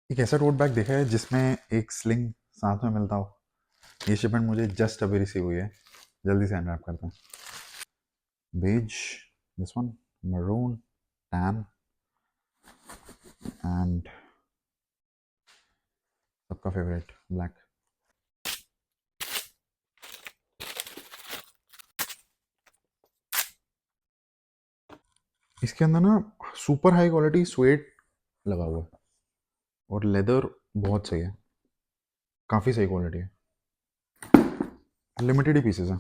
एक ऐसा tote bag देखा है जिसमें एक स्लिंग साथ में मिलता हो। ये शिपमेंट मुझे जस्ट अभी रिसीव हुई है, जल्दी से अनरैप करते हैं। Beige, this one, maroon, tan and सबका फेवरेट ब्लैक। इसके अंदर ना सुपर हाई क्वालिटी स्वेट लगा हुआ है और लेदर बहुत सही है, काफ़ी सही क्वालिटी है। लिमिटेड ही पीसेस हैं।